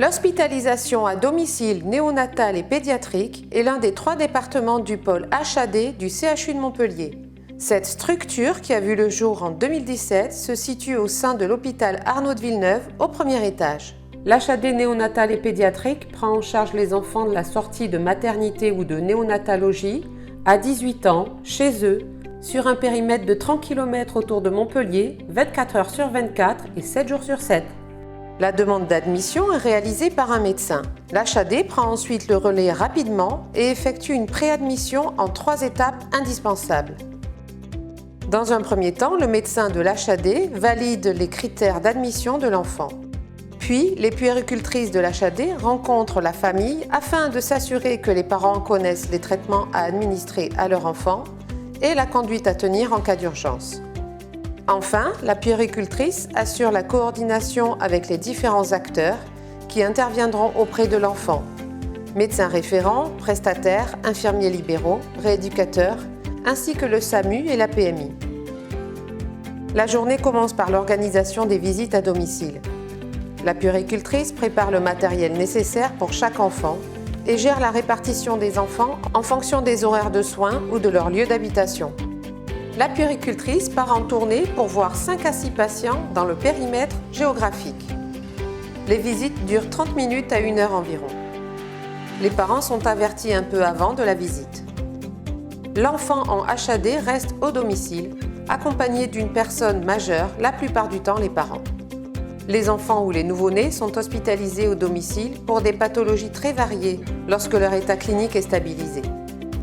L'hospitalisation à domicile néonatal et pédiatrique est l'un des 3 départements du pôle HAD du CHU de Montpellier. Cette structure, qui a vu le jour en 2017, se situe au sein de l'hôpital Arnaud de Villeneuve, au premier étage. L'HAD néonatal et pédiatrique prend en charge les enfants de la sortie de maternité ou de néonatologie à 18 ans, chez eux, sur un périmètre de 30 km autour de Montpellier, 24 heures sur 24 et 7 jours sur 7. La demande d'admission est réalisée par un médecin. L'HAD prend ensuite le relais rapidement et effectue une préadmission en 3 étapes indispensables. Dans un premier temps, le médecin de l'HAD valide les critères d'admission de l'enfant. Puis, les puéricultrices de l'HAD rencontrent la famille afin de s'assurer que les parents connaissent les traitements à administrer à leur enfant et la conduite à tenir en cas d'urgence. Enfin, la puéricultrice assure la coordination avec les différents acteurs qui interviendront auprès de l'enfant: médecins référents, prestataires, infirmiers libéraux, rééducateurs, ainsi que le SAMU et la PMI. La journée commence par l'organisation des visites à domicile. La puéricultrice prépare le matériel nécessaire pour chaque enfant et gère la répartition des enfants en fonction des horaires de soins ou de leur lieu d'habitation. La puéricultrice part en tournée pour voir 5 à 6 patients dans le périmètre géographique. Les visites durent 30 minutes à 1 heure environ. Les parents sont avertis un peu avant de la visite. L'enfant en HAD reste au domicile, accompagné d'une personne majeure, la plupart du temps les parents. Les enfants ou les nouveau-nés sont hospitalisés au domicile pour des pathologies très variées lorsque leur état clinique est stabilisé.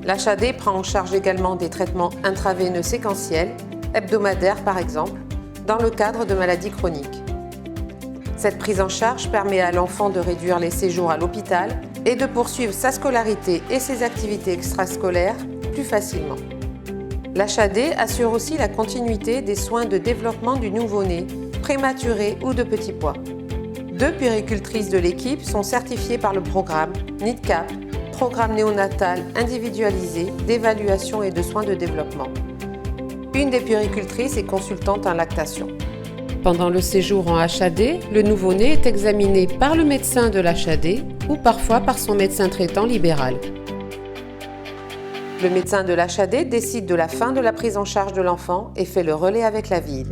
L'HAD prend en charge également des traitements intraveineux séquentiels, hebdomadaires par exemple, dans le cadre de maladies chroniques. Cette prise en charge permet à l'enfant de réduire les séjours à l'hôpital et de poursuivre sa scolarité et ses activités extrascolaires plus facilement. L'HAD assure aussi la continuité des soins de développement du nouveau-né, prématuré ou de petit poids. 2 puéricultrices de l'équipe sont certifiées par le programme NIDCAP, Programme néonatal individualisé d'évaluation et de soins de développement. Une des puéricultrices est consultante en lactation. Pendant le séjour en HAD, le nouveau-né est examiné par le médecin de l'HAD ou parfois par son médecin traitant libéral. Le médecin de l'HAD décide de la fin de la prise en charge de l'enfant et fait le relais avec la ville.